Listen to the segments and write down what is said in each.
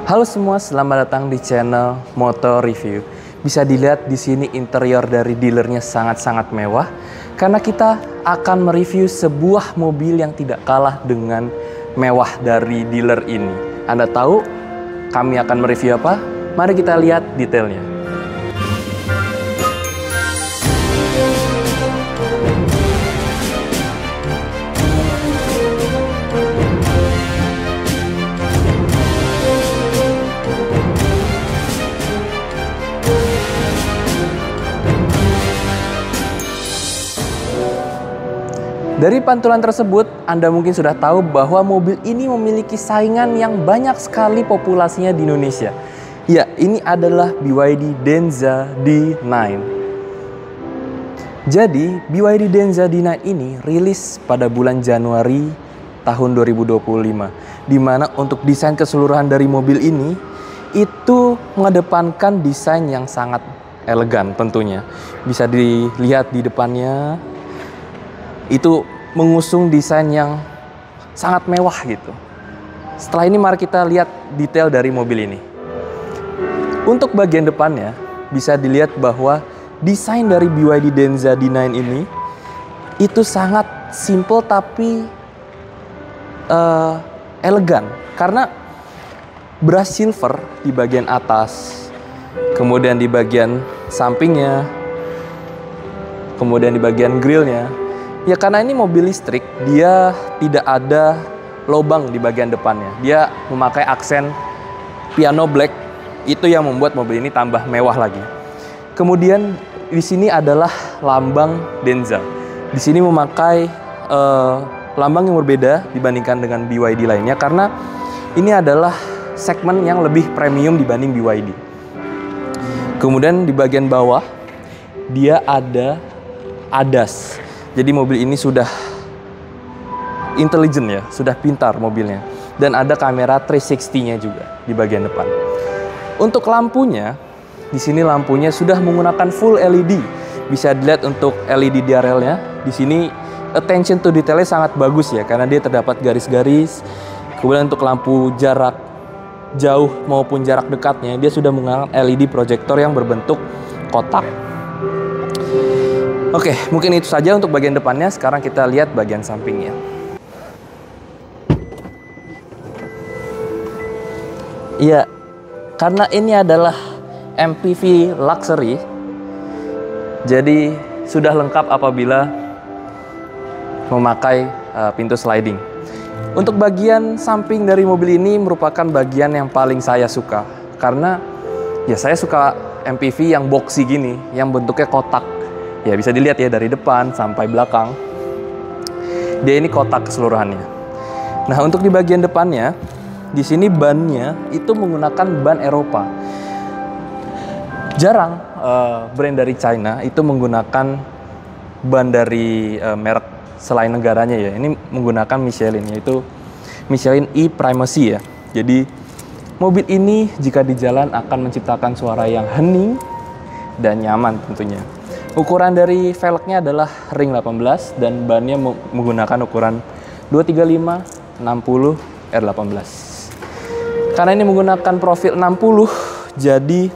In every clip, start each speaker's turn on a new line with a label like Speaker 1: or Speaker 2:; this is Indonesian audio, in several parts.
Speaker 1: Halo semua, selamat datang di channel Moto Review. Bisa dilihat di sini interior dari dealernya sangat-sangat mewah karena kita akan mereview sebuah mobil yang tidak kalah dengan mewah dari dealer ini. Anda tahu kami akan mereview apa? Mari kita lihat detailnya. Dari pantulan tersebut, Anda mungkin sudah tahu bahwa mobil ini memiliki saingan yang banyak sekali populasinya di Indonesia. Ya, ini adalah BYD Denza D9. Jadi, BYD Denza D9 ini rilis pada bulan Januari tahun 2025. Di mana untuk desain keseluruhan dari mobil ini, itu mengedepankan desain yang sangat elegan tentunya. Bisa dilihat di depannya, itu mengusung desain yang sangat mewah gitu. Setelah ini mari kita lihat detail dari mobil ini. Untuk bagian depannya bisa dilihat bahwa desain dari BYD Denza D9 ini itu sangat simple tapi elegan karena brush silver di bagian atas, kemudian di bagian sampingnya, kemudian di bagian grillnya. Ya karena ini mobil listrik, dia tidak ada lubang di bagian depannya. Dia memakai aksen piano black, itu yang membuat mobil ini tambah mewah lagi. Kemudian di sini adalah lambang Denza. Di sini memakai lambang yang berbeda dibandingkan dengan BYD lainnya karena ini adalah segmen yang lebih premium dibanding BYD. Kemudian di bagian bawah dia ada ADAS. Jadi mobil ini sudah intelligent ya, sudah pintar mobilnya. Dan ada kamera 360-nya juga di bagian depan. Untuk lampunya, di sini lampunya sudah menggunakan full LED. Bisa dilihat untuk LED DRL-nya. Di sini attention to detailnya sangat bagus ya, karena dia terdapat garis-garis. Kemudian untuk lampu jarak jauh maupun jarak dekatnya, dia sudah menggunakan LED proyektor yang berbentuk kotak. Oke, mungkin itu saja untuk bagian depannya. Sekarang kita lihat bagian sampingnya. Iya, karena ini adalah MPV luxury, jadi sudah lengkap apabila memakai pintu sliding. Untuk bagian samping dari mobil ini merupakan bagian yang paling saya suka. Karena ya saya suka MPV yang boxy gini, yang bentuknya kotak. Ya bisa dilihat ya dari depan sampai belakang. Dia ini kotak keseluruhannya. Nah untuk di bagian depannya, di sini bannya itu menggunakan ban Eropa. Jarang brand dari China itu menggunakan ban dari merek selain negaranya ya. Ini menggunakan Michelin, yaitu Michelin E-Primacy ya. Jadi mobil ini jika di jalan akan menciptakan suara yang hening dan nyaman tentunya. Ukuran dari velgnya adalah ring 18 dan bannya menggunakan ukuran 235 60 R18. Karena ini menggunakan profil 60, jadi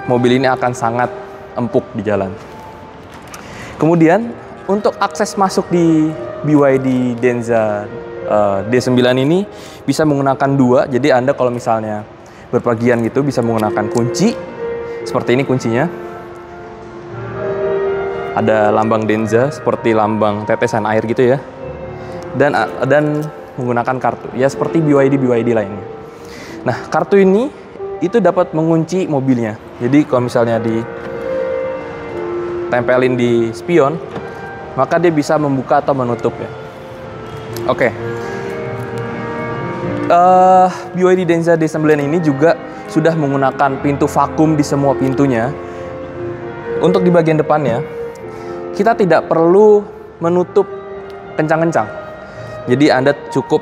Speaker 1: mobil ini akan sangat empuk di jalan. Kemudian untuk akses masuk di BYD Denza D9 ini bisa menggunakan dua. Jadi Anda kalau misalnya berpergian gitu bisa menggunakan kunci. Seperti ini kuncinya. Ada lambang Denza seperti lambang tetesan air gitu ya. Dan menggunakan kartu. Ya seperti BYD lainnya. Nah, kartu ini itu dapat mengunci mobilnya. Jadi kalau misalnya ditempelin di spion, maka dia bisa membuka atau menutup ya. Oke. BYD Denza D9 ini juga sudah menggunakan pintu vakum di semua pintunya. Untuk di bagian depannya, kita tidak perlu menutup kencang-kencang. Jadi Anda cukup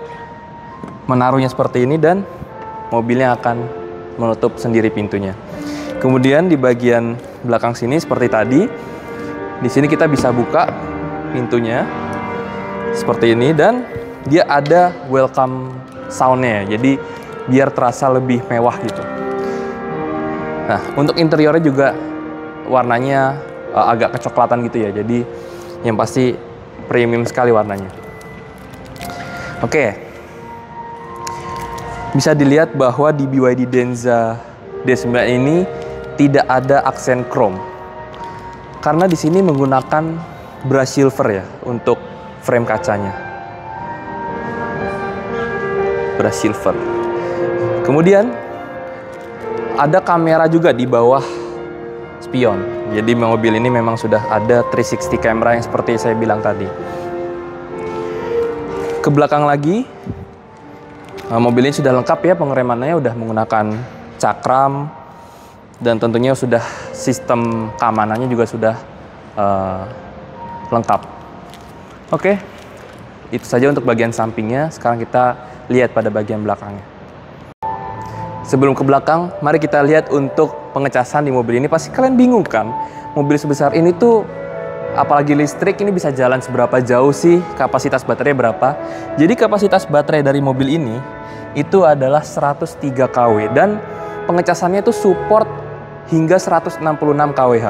Speaker 1: menaruhnya seperti ini dan mobilnya akan menutup sendiri pintunya. Kemudian di bagian belakang sini seperti tadi, di sini kita bisa buka pintunya seperti ini dan dia ada welcome sound-nya. Jadi biar terasa lebih mewah gitu. Nah, untuk interiornya juga warnanya agak kecoklatan gitu ya. Jadi yang pasti premium sekali warnanya. Oke. Bisa dilihat bahwa di BYD Denza D9 ini tidak ada aksen chrome. Karena di sini menggunakan brush silver ya untuk frame kacanya. Brush silver. Kemudian ada kamera juga di bawah spion. Jadi mobil ini memang sudah ada 360 camera yang seperti saya bilang tadi. Ke belakang lagi, mobil ini sudah lengkap ya, pengeremannya udah menggunakan cakram dan tentunya sudah sistem keamanannya juga sudah lengkap. Oke, itu saja untuk bagian sampingnya. Sekarang kita lihat pada bagian belakangnya. Sebelum ke belakang, mari kita lihat untuk pengecasan di mobil ini. Pasti kalian bingung kan, mobil sebesar ini tuh, apalagi listrik, ini bisa jalan seberapa jauh sih, kapasitas baterai berapa. Jadi kapasitas baterai dari mobil ini itu adalah 103 kW dan pengecasannya itu support hingga 166 kWh.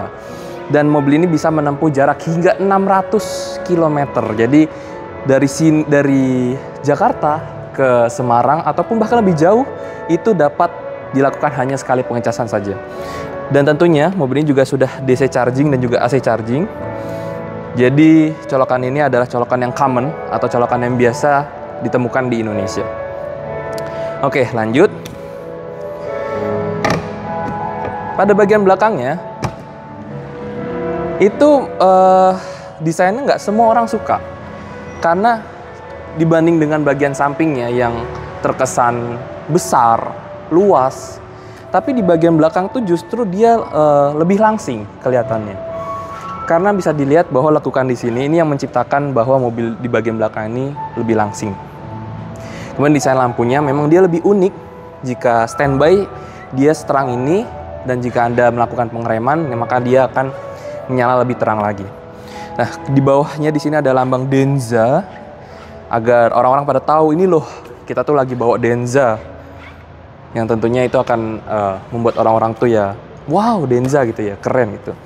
Speaker 1: Dan mobil ini bisa menempuh jarak hingga 600 km. Jadi dari Jakarta ke Semarang ataupun bahkan lebih jauh itu dapat dilakukan hanya sekali pengecasan saja. Dan tentunya mobil ini juga sudah DC charging dan juga AC charging. Jadi colokan ini adalah colokan yang common atau colokan yang biasa ditemukan di Indonesia. Oke, lanjut. Pada bagian belakangnya itu desainnya nggak semua orang suka, karena dibanding dengan bagian sampingnya yang terkesan besar, luas, tapi di bagian belakang tuh justru dia lebih langsing kelihatannya. Karena bisa dilihat bahwa lekukan di sini ini yang menciptakan bahwa mobil di bagian belakang ini lebih langsing. Kemudian desain lampunya memang dia lebih unik. Jika standby dia seterang ini, dan jika Anda melakukan pengereman maka dia akan menyala lebih terang lagi. Nah, di bawahnya di sini ada lambang Denza agar orang-orang pada tahu ini loh, kita tuh lagi bawa Denza. Yang tentunya itu akan membuat orang-orang tuh ya, wow, Denza gitu ya, keren gitu.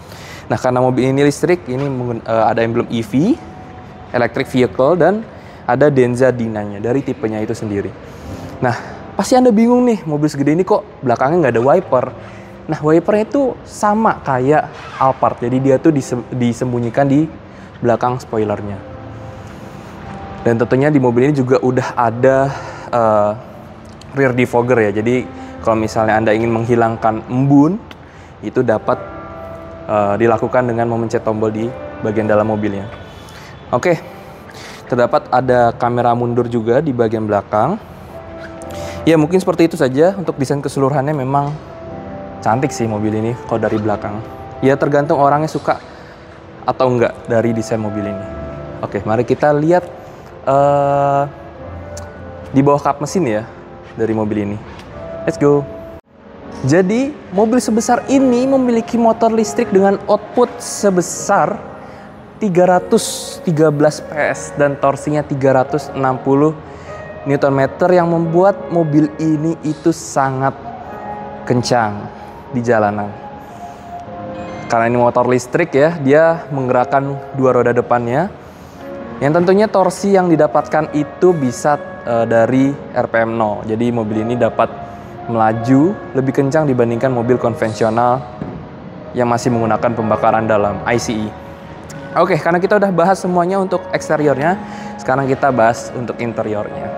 Speaker 1: Nah, karena mobil ini listrik, ini ada emblem EV, electric vehicle, dan ada Denza Dina-nya dari tipenya itu sendiri. Nah, pasti Anda bingung nih, mobil segede ini kok belakangnya nggak ada wiper. Nah, wipernya itu sama kayak Alphard, jadi dia tuh disembunyikan di belakang spoilernya. Dan tentunya di mobil ini juga udah ada rear defogger ya, jadi kalau misalnya Anda ingin menghilangkan embun, itu dapat dilakukan dengan memencet tombol di bagian dalam mobilnya. Oke, terdapat ada kamera mundur juga di bagian belakang. Ya, mungkin seperti itu saja. Untuk desain keseluruhannya memang cantik sih mobil ini kalau dari belakang. Ya, tergantung orangnya suka atau enggak dari desain mobil ini. Oke, mari kita lihat di bawah kap mesin ya dari mobil ini. Let's go. Jadi, mobil sebesar ini memiliki motor listrik dengan output sebesar 313 PS dan torsinya 360 Nm yang membuat mobil ini itu sangat kencang di jalanan. Karena ini motor listrik ya, dia menggerakkan dua roda depannya. Yang tentunya torsi yang didapatkan itu bisa dari RPM 0. Jadi mobil ini dapat melaju lebih kencang dibandingkan mobil konvensional yang masih menggunakan pembakaran dalam ICE. Oke, karena kita udah bahas semuanya untuk eksteriornya, sekarang kita bahas untuk interiornya.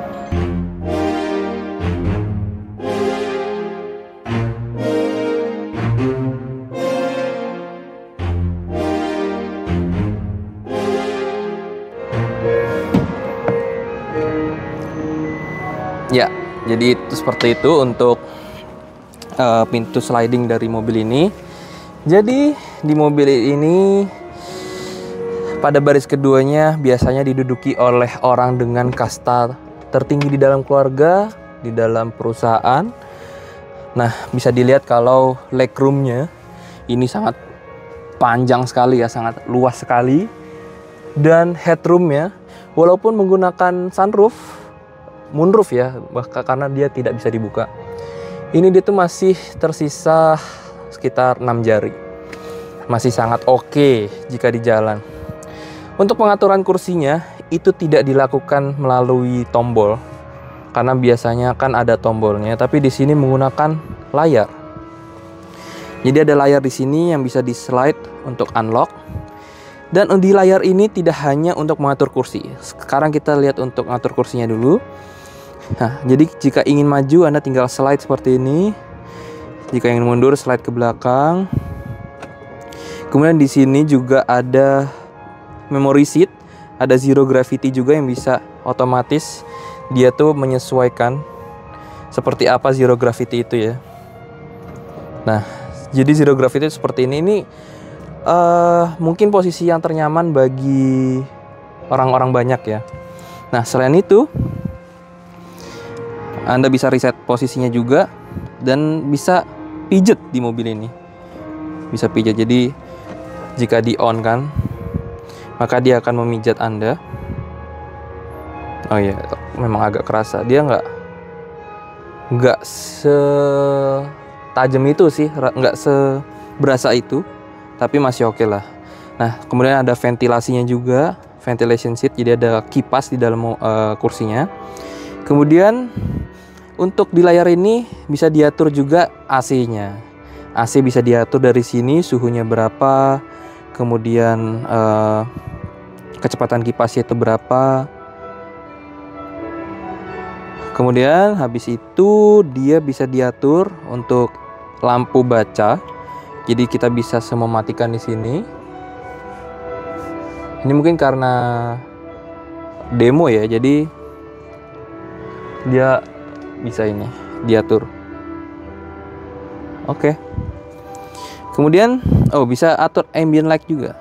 Speaker 1: Ya, jadi itu seperti itu untuk pintu sliding dari mobil ini. Jadi di mobil ini pada baris keduanya biasanya diduduki oleh orang dengan kasta tertinggi di dalam keluarga, di dalam perusahaan. Nah, bisa dilihat kalau legroomnya ini sangat panjang sekali ya, sangat luas sekali. Dan headroomnya walaupun menggunakan sunroof, moonroof ya, bahkan karena dia tidak bisa dibuka. Ini dia tuh masih tersisa sekitar 6 jari. Masih sangat oke jika di jalan. Untuk pengaturan kursinya itu tidak dilakukan melalui tombol, karena biasanya kan ada tombolnya, tapi di sini menggunakan layar. Jadi ada layar di sini yang bisa di slide untuk unlock. Dan di layar ini tidak hanya untuk mengatur kursi. Sekarang kita lihat untuk mengatur kursinya dulu. Nah, jadi jika ingin maju Anda tinggal slide seperti ini. Jika ingin mundur slide ke belakang. Kemudian di sini juga ada memory seat, ada zero gravity juga yang bisa otomatis dia tuh menyesuaikan seperti apa zero gravity itu ya. Nah, jadi zero gravity seperti ini. Ini mungkin posisi yang ternyaman bagi orang-orang banyak ya. Nah, selain itu Anda bisa reset posisinya juga dan bisa pijet di mobil ini. Bisa pijet. Jadi jika di on kan, maka dia akan memijat Anda. Oh iya, memang agak kerasa. Dia nggak setajam itu sih, nggak seberasa itu, tapi masih oke lah. Nah, kemudian ada ventilasinya juga, ventilation seat. Jadi ada kipas di dalam kursinya. Kemudian untuk di layar ini bisa diatur juga AC-nya. AC bisa diatur dari sini, suhunya berapa, kemudian kecepatan kipasnya itu berapa. Kemudian habis itu dia bisa diatur untuk lampu baca. Jadi kita bisa mematikan di sini. Ini mungkin karena demo ya, jadi dia bisa ini diatur. Oke. Kemudian bisa atur ambient light juga.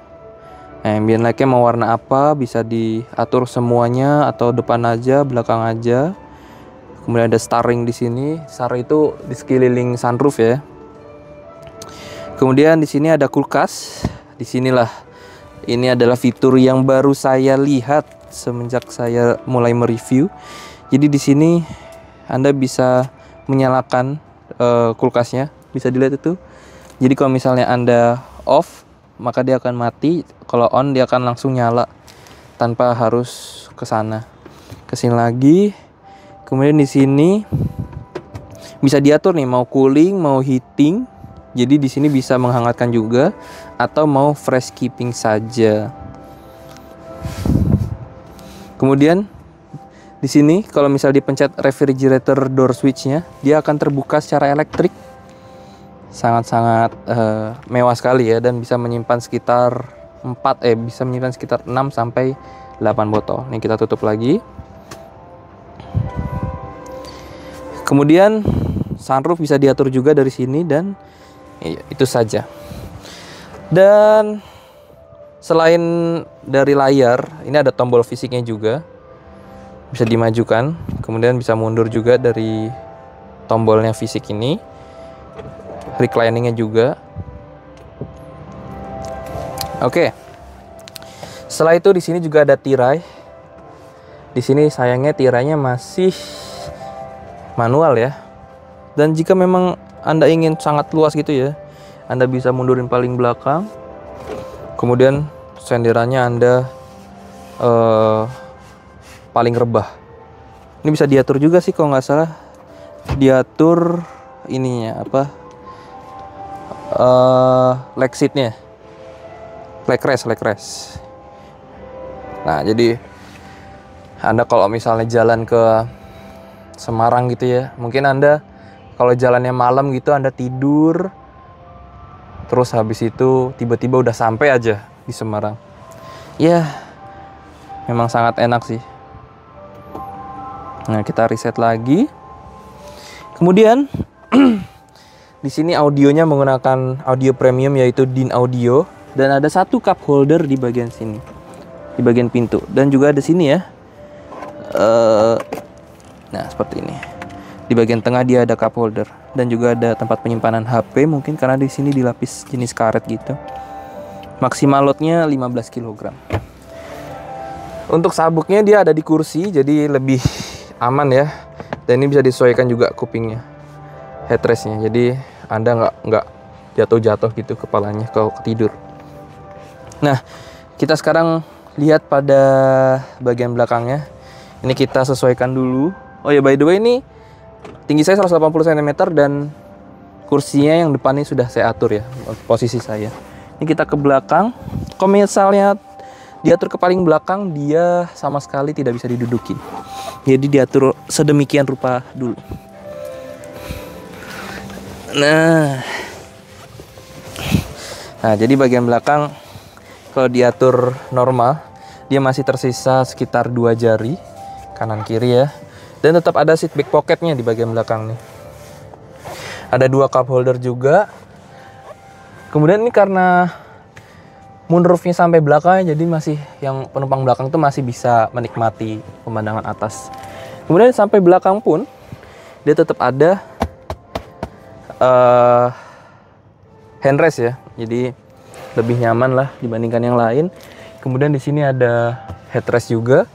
Speaker 1: Nah, ambient light-nya mau warna apa bisa diatur semuanya atau depan aja, belakang aja. Kemudian ada starring di sini. Star itu di sekeliling sunroof ya. Kemudian di sini ada kulkas. Disinilah ini adalah fitur yang baru saya lihat semenjak saya mulai mereview. Jadi di sini Anda bisa menyalakan kulkasnya, bisa dilihat itu. Jadi kalau misalnya Anda off, maka dia akan mati. Kalau on, dia akan langsung nyala tanpa harus ke sana. Ke sini lagi. Kemudian di sini bisa diatur nih, mau cooling, mau heating. Jadi di sini bisa menghangatkan juga atau mau fresh keeping saja. Kemudian di sini kalau misal dipencet refrigerator door switch-nya, dia akan terbuka secara elektrik. Sangat-sangat mewah sekali ya, dan bisa menyimpan sekitar 6 sampai 8 botol. Ini kita tutup lagi. Kemudian sunroof bisa diatur juga dari sini, dan itu saja. Dan selain dari layar, ini ada tombol fisiknya juga. Bisa dimajukan, kemudian bisa mundur juga dari tombolnya fisik ini. Recliningnya juga. Oke. Setelah itu di sini juga ada tirai. Di sini sayangnya tirainya masih manual ya. Dan jika memang Anda ingin sangat luas gitu ya, Anda bisa mundurin paling belakang. Kemudian senderannya Anda paling rebah. Ini bisa diatur juga sih kalau nggak salah. Diatur ininya apa? Leg seatnya, leg rest. Nah, jadi Anda kalau misalnya jalan ke Semarang gitu ya, mungkin Anda kalau jalannya malam gitu Anda tidur, terus habis itu tiba-tiba udah sampai aja di Semarang. Ya, memang sangat enak sih. Nah, kita reset lagi. Kemudian di sini audionya menggunakan audio premium yaitu DIN Audio, dan ada satu cup holder di bagian sini, di bagian pintu, dan juga ada sini ya. Nah, seperti ini. Di bagian tengah dia ada cup holder, dan juga ada tempat penyimpanan HP mungkin karena di sini dilapis jenis karet gitu. Maksimal loadnya 15 kg. Untuk sabuknya dia ada di kursi, jadi lebih aman ya. Dan ini bisa disesuaikan juga kupingnya, headrestnya. Jadi Anda nggak jatuh-jatuh gitu kepalanya kalau ketidur. Nah, kita sekarang lihat pada bagian belakangnya. Ini kita sesuaikan dulu. Oh ya, by the way, ini tinggi saya 180 cm dan kursinya yang depan ini sudah saya atur ya, posisi saya. Ini kita ke belakang. Kalau misalnya diatur ke paling belakang, dia sama sekali tidak bisa didudukin. Jadi diatur sedemikian rupa dulu. Nah, jadi bagian belakang kalau diatur normal, dia masih tersisa sekitar 2 jari kanan kiri ya. Dan tetap ada seat back pocketnya di bagian belakang nih. Ada 2 cup holder juga. Kemudian ini karena moonroofnya sampai belakang, jadi masih yang penumpang belakang tuh masih bisa menikmati pemandangan atas. Kemudian sampai belakang pun dia tetap ada handrest ya, jadi lebih nyaman lah dibandingkan yang lain. Kemudian di sini ada headrest juga,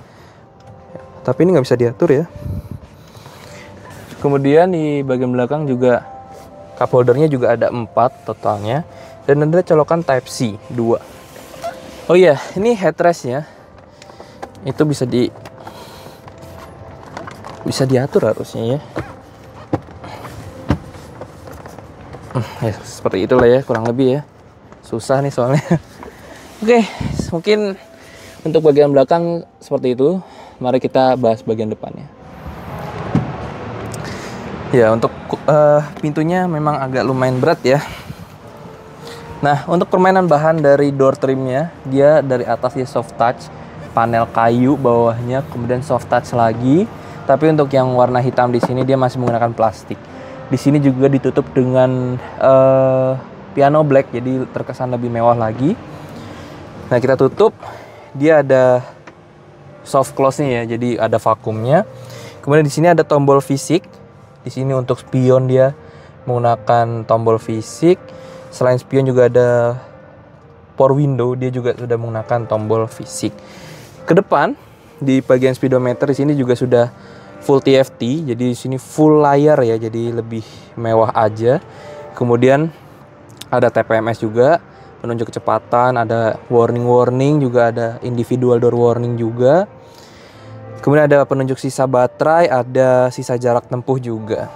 Speaker 1: tapi ini nggak bisa diatur ya. Kemudian di bagian belakang juga cup holdernya juga ada 4 totalnya, dan ada colokan Type C 2. Oh iya, ini headrestnya itu bisa diatur harusnya ya. Ya seperti itulah ya, kurang lebih ya. Susah nih soalnya. Oke, mungkin untuk bagian belakang seperti itu. Mari kita bahas bagian depannya. Ya, untuk pintunya memang agak lumayan berat ya. Nah, untuk permainan bahan dari door trimnya, dia dari atas dia soft touch, panel kayu bawahnya, kemudian soft touch lagi. Tapi untuk yang warna hitam di sini dia masih menggunakan plastik. Di sini juga ditutup dengan piano black, jadi terkesan lebih mewah lagi. Nah, kita tutup, dia ada soft close-nya ya, jadi ada vakumnya. Kemudian di sini ada tombol fisik. Di sini untuk spion dia menggunakan tombol fisik. Selain spion juga ada power window, dia juga sudah menggunakan tombol fisik. Ke depan di bagian speedometer di sini juga sudah full TFT, jadi di sini full layar ya, jadi lebih mewah aja. Kemudian ada TPMS juga, penunjuk kecepatan, ada warning juga, ada individual door warning juga. Kemudian ada penunjuk sisa baterai, ada sisa jarak tempuh juga.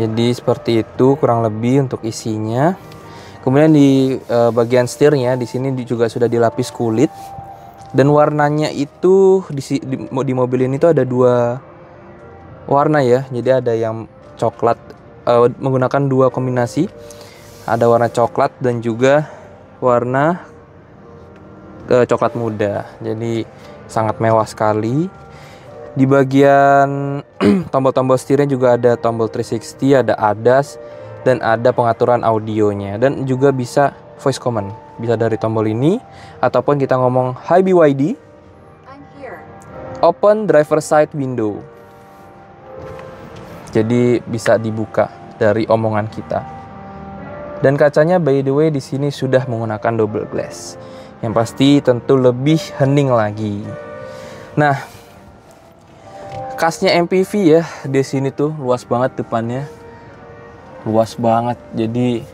Speaker 1: Jadi seperti itu kurang lebih untuk isinya. Kemudian di bagian setirnya di sini juga sudah dilapis kulit, dan warnanya itu di mobil ini tuh ada 2 warna ya. Jadi ada yang coklat, menggunakan 2 kombinasi. Ada warna coklat dan juga warna coklat muda. Jadi sangat mewah sekali. Di bagian tombol-tombol setirnya juga ada tombol 360, ada ADAS, dan ada pengaturan audionya. Dan juga bisa voice command, bisa dari tombol ini. Ataupun kita ngomong hi BYD, open driver side window. Jadi bisa dibuka dari omongan kita. Dan kacanya by the way di sini sudah menggunakan double glass. Yang pasti tentu lebih hening lagi. Nah, kasnya MPV ya, di sini tuh luas banget depannya, luas banget. Jadi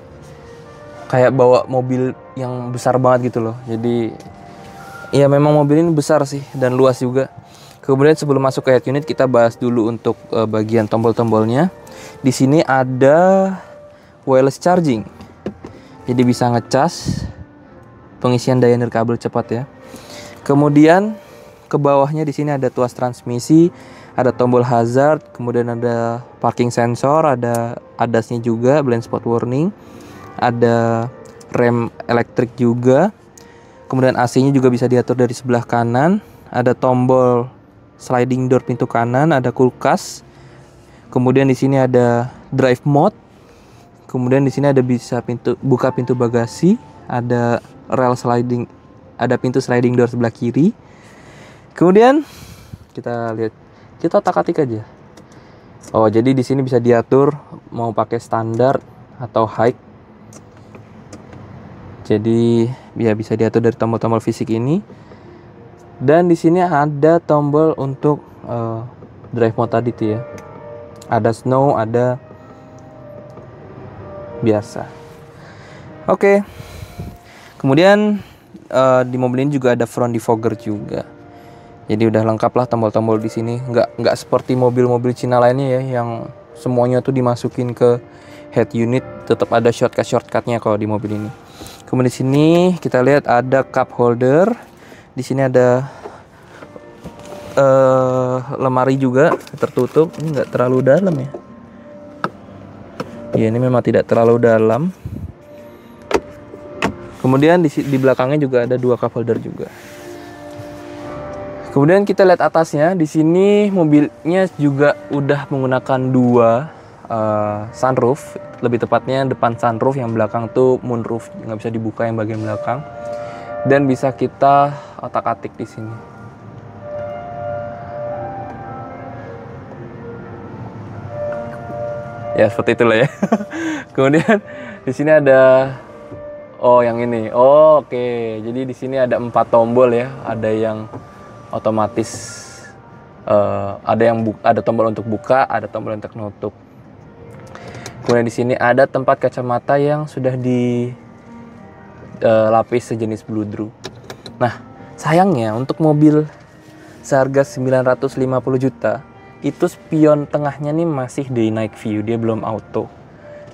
Speaker 1: kayak bawa mobil yang besar banget gitu loh. Jadi ya memang mobil ini besar sih dan luas juga. Kemudian sebelum masuk ke head unit kita bahas dulu untuk bagian tombol-tombolnya. Di sini ada wireless charging, jadi bisa ngecas, pengisian daya nirkabel cepat ya. Kemudian ke bawahnya di sini ada tuas transmisi, ada tombol hazard, kemudian ada parking sensor, ada ADAS-nya juga, blind spot warning, ada rem elektrik juga. Kemudian AC-nya juga bisa diatur dari sebelah kanan, ada tombol sliding door pintu kanan, ada kulkas. Kemudian di sini ada drive mode. Kemudian di sini ada bisa buka pintu bagasi, ada pintu sliding door sebelah kiri. Kemudian kita lihat, kita otak-atik aja. Oh, jadi di sini bisa diatur mau pakai standar atau high. Jadi ya bisa diatur dari tombol-tombol fisik ini. Dan di sini ada tombol untuk drive mode tadi tuh ya. Ada snow, ada biasa. Oke. Kemudian di mobil ini juga ada front defogger juga. Jadi udah lengkap lah tombol-tombol di sini. Nggak seperti mobil-mobil Cina lainnya ya, yang semuanya tuh dimasukin ke head unit. Tetap ada shortcutnya kalau di mobil ini. Kemudian di sini kita lihat ada cup holder. Di sini ada lemari juga tertutup. Ini nggak terlalu dalam ya. Ya, ini memang tidak terlalu dalam. Kemudian di belakangnya juga ada 2 cup holder juga. Kemudian kita lihat atasnya. Di sini mobilnya juga udah menggunakan 2 sunroof. Lebih tepatnya depan sunroof, yang belakang tuh moonroof, nggak bisa dibuka yang bagian belakang. Dan bisa kita otak-atik di sini. Ya seperti itulah ya. Kemudian di sini ada yang ini. Oke. Jadi di sini ada 4 tombol ya. Ada yang otomatis, ada tombol untuk buka, ada tombol untuk nutup. Kemudian di sini ada tempat kacamata yang sudah dilapis sejenis bludru. Nah, sayangnya untuk mobil seharga 950 juta itu spion tengahnya nih masih day night view, dia belum auto.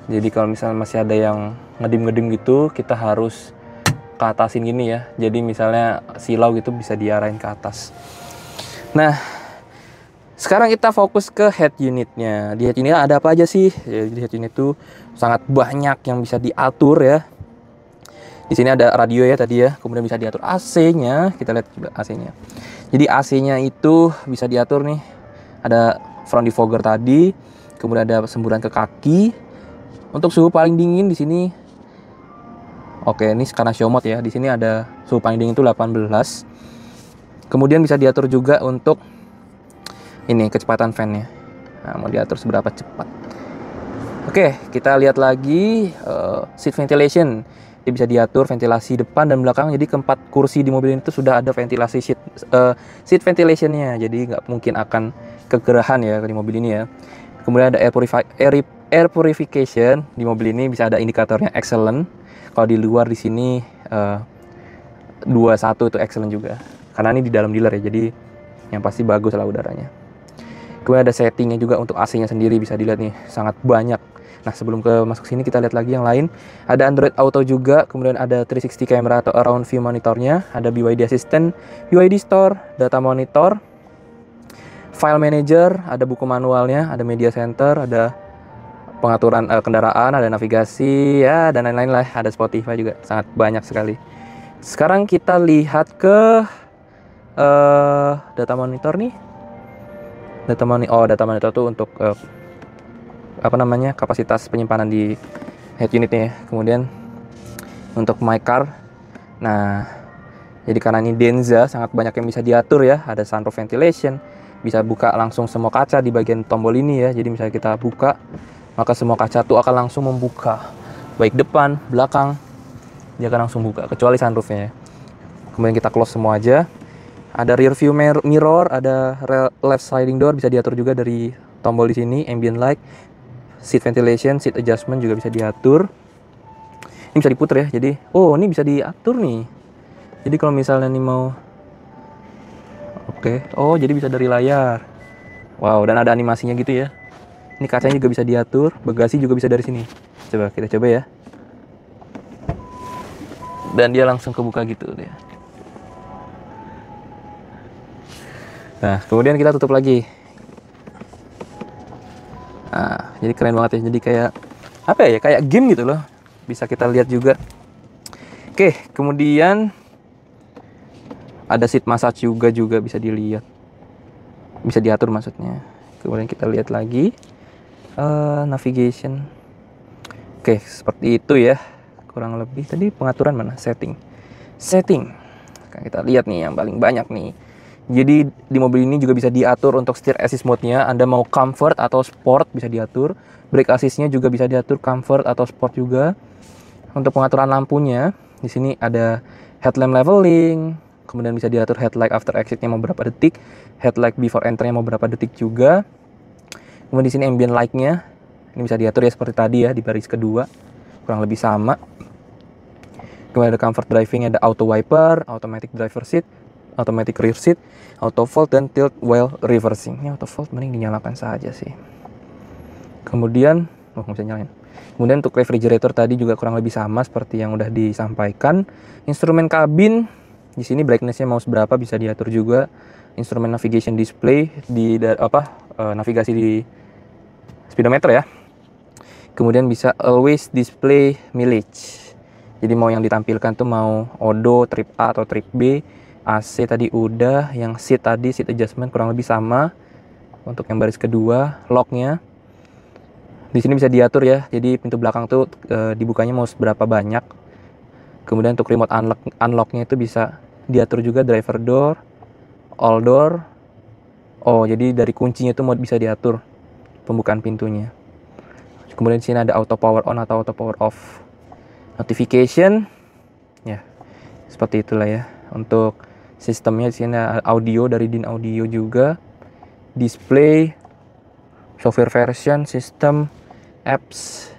Speaker 1: Jadi kalau misalnya masih ada yang ngedim-ngedim gitu, kita harus ke atasin gini ya. Jadi misalnya silau gitu bisa diarahin ke atas. Nah, sekarang kita fokus ke head unitnya. Di head unit ada apa aja sih? Ya, di head unit itu sangat banyak yang bisa diatur ya. Di sini ada radio ya tadi ya. Kemudian bisa diatur AC-nya. Kita lihat juga AC-nya. Jadi AC-nya itu bisa diatur nih. Ada front defogger tadi, kemudian ada semburan ke kaki. Untuk suhu paling dingin di sini, oke, ini karena show mode ya. Di sini ada suhu paling dingin itu 18. Kemudian bisa diatur juga untuk ini kecepatan fan-nya. Nah, mau diatur seberapa cepat. Oke, kita lihat lagi seat ventilation. Dia bisa diatur ventilasi depan dan belakang. Jadi keempat kursi di mobil ini tuh sudah ada ventilasi seat ventilation-nya. Jadi nggak mungkin akan kegerahan ya di mobil ini ya. Kemudian ada air purification di mobil ini, bisa ada indikatornya excellent. Kalau di luar di sini 21 itu excellent juga. Karena ini di dalam dealer ya, jadi yang pasti bagus lah udaranya. Kemudian ada settingnya juga untuk AC-nya sendiri, bisa dilihat nih sangat banyak. Nah, sebelum masuk sini kita lihat lagi yang lain. Ada Android Auto juga, kemudian ada 360 camera atau around view monitornya, ada BYD Assistant, BYD Store, data monitor, file manager, ada buku manualnya, ada media center, ada pengaturan kendaraan, ada navigasi ya, dan lain-lain lah, ada Spotify juga, sangat banyak sekali. Sekarang kita lihat ke data monitor nih. Data monitor tuh untuk kapasitas penyimpanan di head unitnya ya. Kemudian untuk my car, nah jadi karena ini Denza sangat banyak yang bisa diatur ya. Ada sunroof ventilation, bisa buka langsung semua kaca di bagian tombol ini ya. Jadi misalnya kita buka, maka semua kaca tuh akan langsung membuka, baik depan, belakang, dia akan langsung buka, kecuali sunroofnya ya. Kemudian kita close semua aja. Ada rear view mirror, ada left sliding door, bisa diatur juga dari tombol di sini. Ambient light, seat ventilation, seat adjustment juga bisa diatur. Ini bisa diputer ya, jadi ini bisa diatur nih. Jadi kalau misalnya nih mau jadi bisa dari layar. Wow, dan ada animasinya gitu ya. Ini kacanya juga bisa diatur, bagasi juga bisa dari sini. Coba kita coba ya. Dan dia langsung kebuka gitu dia. Nah, kemudian kita tutup lagi. Nah, jadi keren banget ya. Jadi kayak apa ya? Kayak game gitu loh. Bisa kita lihat juga. Oke, kemudian ada seat massage juga bisa dilihat. Bisa diatur maksudnya. Kemudian kita lihat lagi navigation. Oke, seperti itu ya. Kurang lebih tadi pengaturan mana? Setting. Nah, kita lihat nih yang paling banyak nih. Jadi di mobil ini juga bisa diatur untuk steer assist mode-nya. Anda mau comfort atau sport bisa diatur. Brake assist-nya juga bisa diatur comfort atau sport juga. Untuk pengaturan lampunya, di sini ada headlamp leveling, Kemudian bisa diatur headlight after exitnya mau berapa detik, headlight before enternya mau berapa detik juga. Kemudian di sini ambient light-nya ini bisa diatur ya seperti tadi ya di baris kedua, kurang lebih sama. Kemudian ada comfort driving, ada auto wiper, automatic driver seat, automatic rear seat, auto fold, dan tilt while reversing. Ini auto fold mending dinyalakan saja sih. Kemudian, nggak bisa nyalain. Kemudian untuk refrigerator tadi juga kurang lebih sama seperti yang udah disampaikan. Instrumen kabin di sini brightness-nya mau seberapa bisa diatur juga. Instrumen navigation display di navigasi di speedometer ya. Kemudian bisa always display mileage. Jadi mau yang ditampilkan tuh mau odo, trip A atau trip B. AC tadi udah, yang seat tadi seat adjustment kurang lebih sama. Untuk yang baris kedua, lock-nya di sini bisa diatur ya. Jadi pintu belakang tuh dibukanya mau seberapa banyak. Kemudian untuk remote unlock-nya itu bisa diatur juga driver door, all door. Oh, jadi dari kuncinya itu mau bisa diatur pembukaan pintunya. Kemudian di sini ada auto power on atau auto power off. Notification, ya seperti itulah ya. Untuk sistemnya di sini ada audio dari DIN Audio juga. Display, software version, sistem, apps.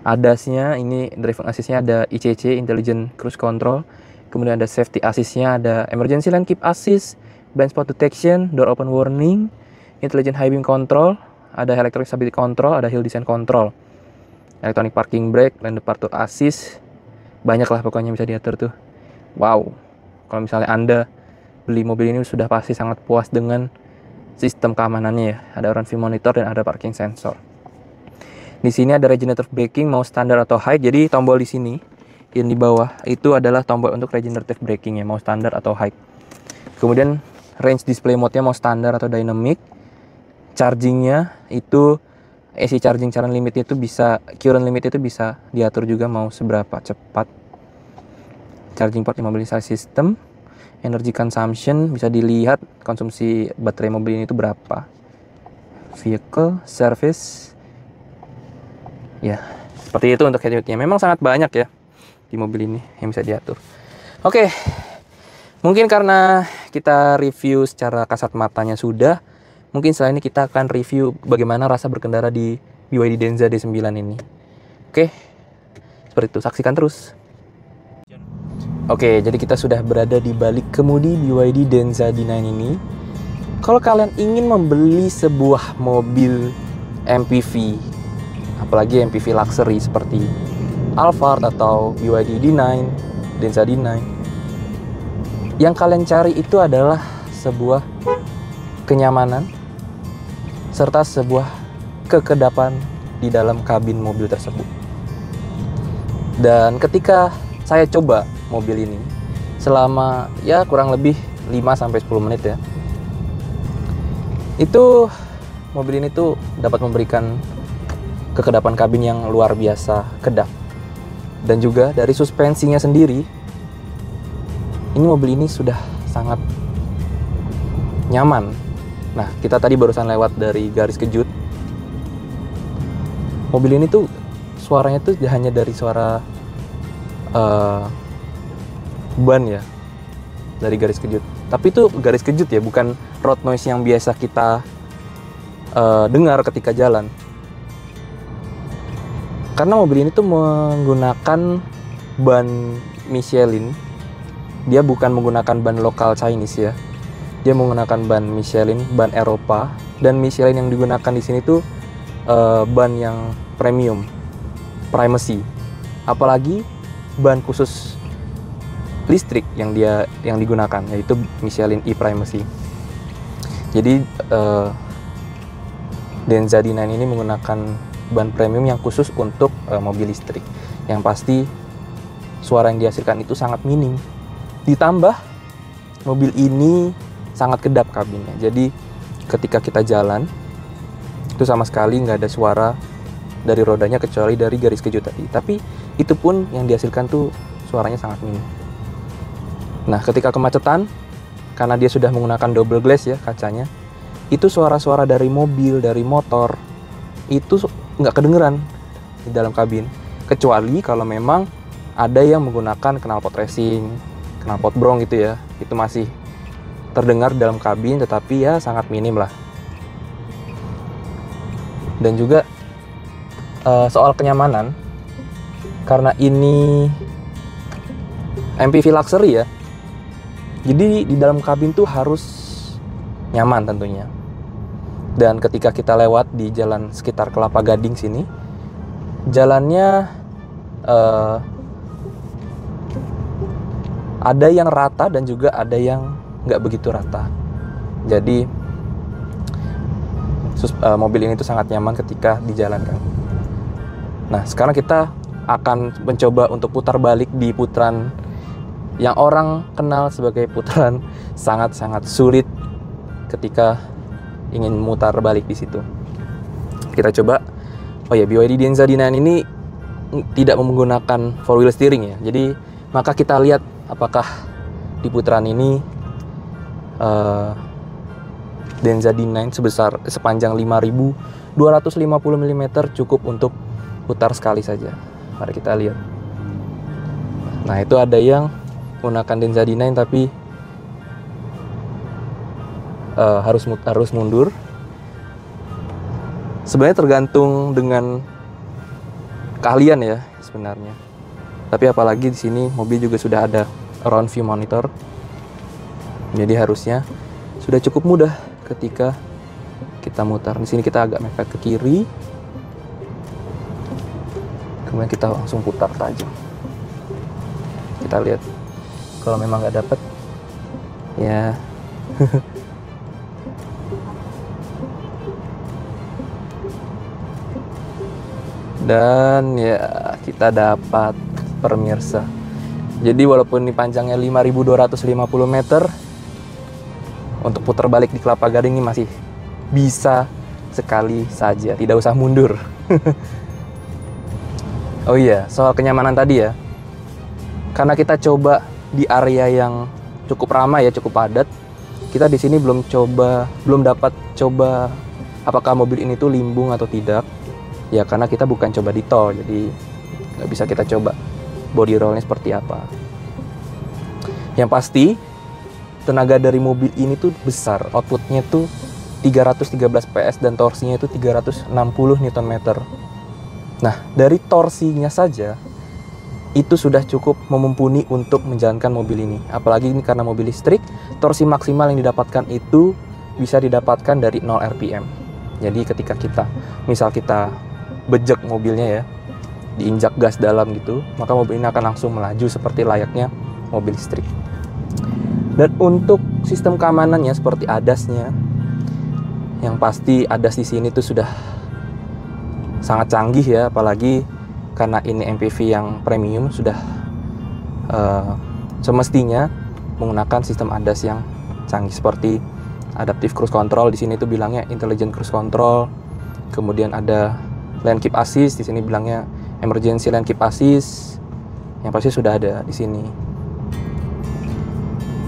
Speaker 1: ADAS-nya ini driving assist-nya ada ICC, Intelligent Cruise Control. Kemudian ada safety assist-nya, ada emergency lane keep assist, blind spot detection, door open warning, intelligent high beam control, ada electronic stability control, ada hill descent control, electronic parking brake, lane departure assist. Banyak lah pokoknya bisa diatur tuh. Wow, kalau misalnya Anda beli mobil ini sudah pasti sangat puas dengan sistem keamanannya ya. Ada front view monitor dan ada parking sensor. Di sini ada regenerative braking mau standar atau high. Jadi tombol di sini yang di bawah itu adalah tombol untuk regenerative braking ya, mau standar atau high. Kemudian range display mode-nya mau standar atau dynamic. Charging-nya itu AC charging current limit itu bisa, current limit itu bisa diatur juga mau seberapa cepat. Charging port 15 system. Energy consumption bisa dilihat konsumsi baterai mobil ini itu berapa. Vehicle service. Ya, seperti itu untuk headunitnya. Memang sangat banyak ya di mobil ini yang bisa diatur. Oke, mungkin karena kita review secara kasat matanya sudah, mungkin setelah ini kita akan review bagaimana rasa berkendara di BYD Denza D9 ini. Oke, seperti itu. Saksikan terus. Oke, jadi kita sudah berada di balik kemudi BYD Denza D9 ini. Kalau kalian ingin membeli sebuah mobil MPV, apalagi MPV luxury seperti Alphard atau BYD D9, Denza D9, yang kalian cari itu adalah sebuah kenyamanan serta sebuah kekedapan di dalam kabin mobil tersebut. Dan ketika saya coba mobil ini selama ya kurang lebih 5-10 menit ya, itu mobil ini tuh dapat memberikan kekedapan kabin yang luar biasa kedap. Dan juga dari suspensinya sendiri, ini mobil ini sudah sangat nyaman. Nah, kita tadi barusan lewat dari garis kejut. Mobil ini tuh suaranya tuh hanya dari suara ban ya, dari garis kejut. Tapi itu garis kejut ya, bukan road noise yang biasa kita dengar ketika jalan. Karena mobil ini tuh menggunakan ban Michelin. Dia bukan menggunakan ban lokal Chinese ya. Dia menggunakan ban Michelin, ban Eropa. Dan Michelin yang digunakan di sini tuh ban yang premium, primacy. Apalagi ban khusus listrik yang digunakan, yaitu Michelin e-Primacy. Jadi Denza D9 ini menggunakan ban premium yang khusus untuk mobil listrik. Yang pasti suara yang dihasilkan itu sangat minim. Ditambah mobil ini sangat kedap kabinnya. Jadi ketika kita jalan itu sama sekali nggak ada suara dari rodanya kecuali dari garis kejut tadi. Tapi itu pun yang dihasilkan tuh suaranya sangat minim. Nah, ketika kemacetan, karena dia sudah menggunakan double glass ya kacanya, itu suara-suara dari mobil, dari motor itu nggak kedengeran di dalam kabin. Kecuali kalau memang ada yang menggunakan knalpot racing, knalpot brong gitu ya, itu masih terdengar dalam kabin, tetapi ya sangat minim lah. Dan juga soal kenyamanan, karena ini MPV luxury ya, jadi di dalam kabin tuh harus nyaman tentunya. Dan ketika kita lewat di jalan sekitar Kelapa Gading sini, jalannya ada yang rata dan juga ada yang nggak begitu rata. Jadi mobil ini tuh sangat nyaman ketika dijalankan. Nah, sekarang kita akan mencoba untuk putar balik di putaran yang orang kenal sebagai putaran sangat-sangat sulit ketika ingin mutar balik di situ. Kita coba. Oh ya, BYD Denza D9 ini tidak menggunakan 4-wheel steering ya. Jadi, maka kita lihat apakah di putaran ini Denza D9 sepanjang 5250 mm cukup untuk putar sekali saja. Mari kita lihat. Nah, itu ada yang menggunakan Denza D9 tapi harus mundur. Sebenarnya tergantung dengan keahlian ya sebenarnya. Tapi apalagi di sini mobil juga sudah ada around view monitor. Jadi harusnya sudah cukup mudah ketika kita mutar. Di sini kita agak mepet ke kiri. Kemudian kita langsung putar tajam. Kita lihat. Kalau memang nggak dapat, ya. Dan ya kita dapat pemirsa. Jadi walaupun ini panjangnya 5250 meter, untuk putar balik di Kelapa Gading ini masih bisa sekali saja, tidak usah mundur. Oh iya, soal kenyamanan tadi ya. Karena kita coba di area yang cukup ramai ya, cukup padat. Kita di sini belum dapat coba apakah mobil ini tuh limbung atau tidak. Ya karena kita bukan coba di tol, jadi nggak bisa kita coba body rollnya seperti apa. Yang pasti tenaga dari mobil ini tuh besar, outputnya tuh 313 PS dan torsinya itu 360 Nm. Nah, dari torsinya saja itu sudah cukup memumpuni untuk menjalankan mobil ini. Apalagi ini karena mobil listrik, torsi maksimal yang didapatkan itu bisa didapatkan dari 0 RPM. Jadi ketika kita bejek mobilnya ya, diinjak gas dalam gitu, maka mobil ini akan langsung melaju seperti layaknya mobil listrik. Dan untuk sistem keamanannya seperti ADAS-nya, yang pasti ADAS di sini tuh sudah sangat canggih ya, apalagi karena ini MPV yang premium sudah semestinya menggunakan sistem ADAS yang canggih seperti adaptive cruise control. Di sini tuh bilangnya intelligent cruise control. Kemudian ada lane keep assist, di sini bilangnya emergency lane keep assist. Yang pasti sudah ada di sini.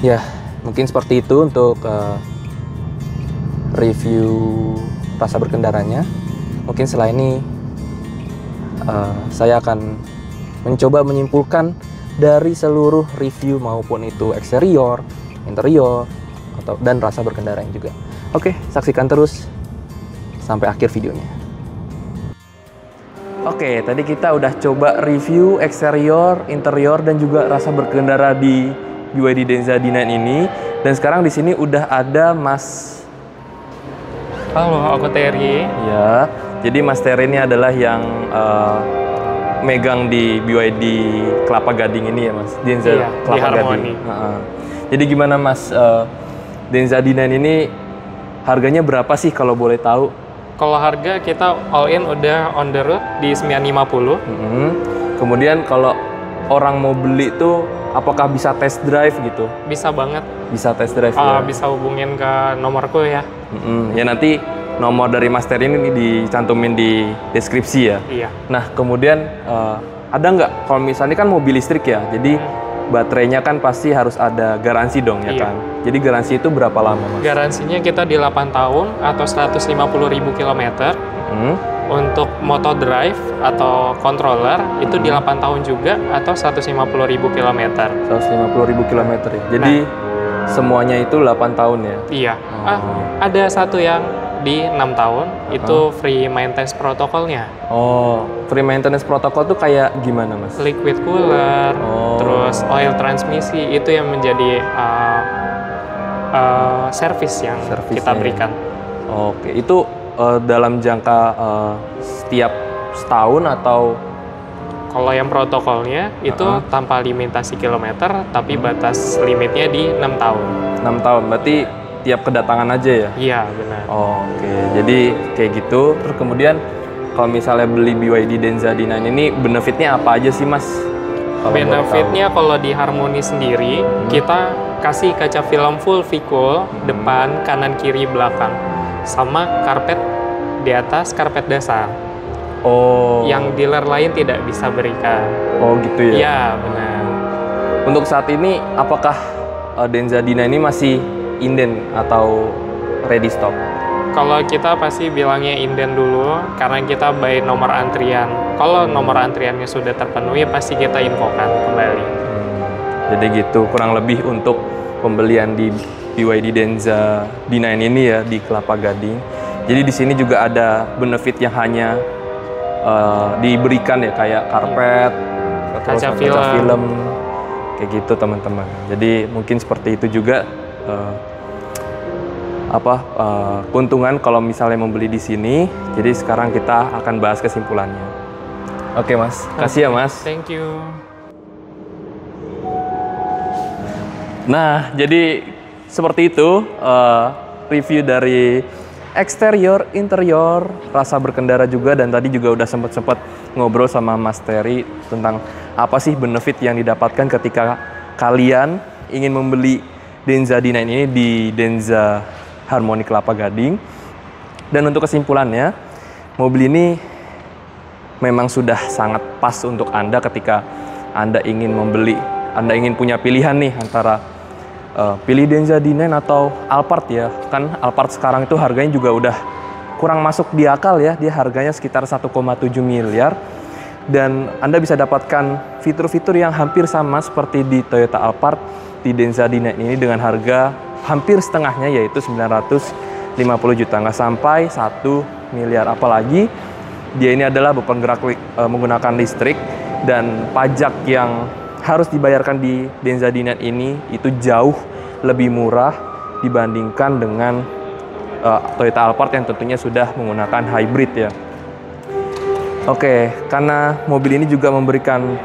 Speaker 1: Ya, mungkin seperti itu untuk review rasa berkendaranya. Mungkin setelah ini saya akan mencoba menyimpulkan dari seluruh review maupun itu eksterior, interior, dan rasa berkendaranya juga. Oke, saksikan terus sampai akhir videonya. Oke, tadi kita udah coba review eksterior, interior, dan juga rasa berkendara di BYD Denza D9 ini. Dan sekarang di sini udah ada Mas.
Speaker 2: Halo, aku Terry.
Speaker 1: Ya, jadi Mas Terry ini adalah yang megang di BYD Kelapa Gading ini ya Mas? Denza
Speaker 2: iya,
Speaker 1: Kelapa
Speaker 2: di Harmony.
Speaker 1: Gading. Jadi gimana Mas, Denza D9 ini harganya berapa sih kalau boleh tahu?
Speaker 2: Kalau harga kita all in udah on the road di 950.
Speaker 1: Kemudian kalau orang mau beli itu apakah bisa test drive gitu?
Speaker 2: Bisa banget.
Speaker 1: Bisa test drive ya?
Speaker 2: Bisa hubungin ke nomorku ya.
Speaker 1: Ya nanti nomor dari Mas Terry ini dicantumin di deskripsi ya?
Speaker 2: Iya.
Speaker 1: Nah kemudian ada nggak, kalau misalnya kan mobil listrik ya, jadi baterainya kan pasti harus ada garansi dong ya kan? Jadi garansi itu berapa lama Mas?
Speaker 2: Garansinya kita di 8 tahun atau 150.000 km. Untuk moto drive atau controller itu di 8 tahun juga atau 150.000 km.
Speaker 1: 150.000 km ya. Jadi semuanya itu 8 tahun ya?
Speaker 2: Iya. Ada satu yang di 6 tahun, itu free maintenance protokolnya.
Speaker 1: Oh, free maintenance protokol tuh kayak gimana, Mas?
Speaker 2: Liquid cooler, terus oil transmisi, itu yang menjadi service yang kita berikan.
Speaker 1: Oke, itu dalam jangka setiap setahun atau?
Speaker 2: Kalau yang protokolnya itu tanpa limitasi kilometer, tapi batas limitnya di 6 tahun.
Speaker 1: 6 tahun, berarti tiap kedatangan aja ya?
Speaker 2: Iya, benar.
Speaker 1: Oke, jadi kayak gitu. Terus kemudian kalau misalnya beli BYD Denza D9 ini benefitnya apa aja sih, Mas?
Speaker 2: Benefitnya kalau di Harmony sendiri, kita kasih kaca film full V-cool, depan, kanan, kiri, belakang. Sama karpet di atas, karpet dasar.
Speaker 1: Oh.
Speaker 2: Yang dealer lain tidak bisa berikan.
Speaker 1: Oh gitu ya?
Speaker 2: Iya, benar.
Speaker 1: Untuk saat ini, apakah Denza D9 ini masih inden atau ready stock?
Speaker 2: Kalau kita pasti bilangnya inden dulu, karena kita by nomor antrian. Kalau nomor antriannya sudah terpenuhi, pasti kita infokan kembali.
Speaker 1: Jadi gitu, kurang lebih untuk pembelian di BYD Denza D9 ini ya, di Kelapa Gading. Jadi di sini juga ada benefit yang hanya diberikan ya, kayak karpet,
Speaker 2: kaca
Speaker 1: film, kayak gitu teman-teman. Jadi mungkin seperti itu juga keuntungan kalau misalnya membeli di sini. Jadi sekarang kita akan bahas kesimpulannya. Oke Mas, kasih ya Mas.
Speaker 2: Thank you.
Speaker 1: Nah, jadi seperti itu review dari eksterior, interior, rasa berkendara juga, dan tadi juga udah sempat ngobrol sama Mas Terry tentang apa sih benefit yang didapatkan ketika kalian ingin membeli Denza D9 ini di Denza Harmony Kelapa Gading. Dan untuk kesimpulannya, mobil ini memang sudah sangat pas untuk Anda ketika Anda ingin membeli, Anda ingin punya pilihan nih antara pilih Denza D9 atau Alphard ya. Kan Alphard sekarang itu harganya juga udah kurang masuk di akal ya. Dia harganya sekitar 1,7 miliar. Dan Anda bisa dapatkan fitur-fitur yang hampir sama seperti di Toyota Alphard di Denza D9 ini dengan harga hampir setengahnya, yaitu 950 juta. Nggak sampai 1 miliar. Apalagi dia ini adalah penggerak menggunakan listrik, dan pajak yang harus dibayarkan di Denza D9 ini itu jauh lebih murah dibandingkan dengan Toyota Alphard yang tentunya sudah menggunakan hybrid ya. Oke, karena mobil ini juga memberikan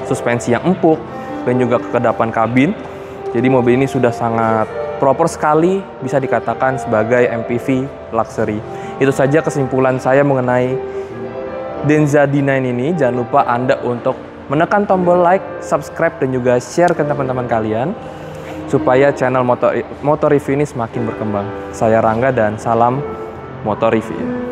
Speaker 1: suspensi yang empuk dan juga kekedapan kabin, jadi mobil ini sudah sangat proper sekali, bisa dikatakan sebagai MPV luxury. Itu saja kesimpulan saya mengenai Denza D9 ini. Jangan lupa Anda untuk menekan tombol like, subscribe, dan juga share ke teman-teman kalian supaya channel Motor Review ini semakin berkembang. Saya Rangga dan salam Motor Review.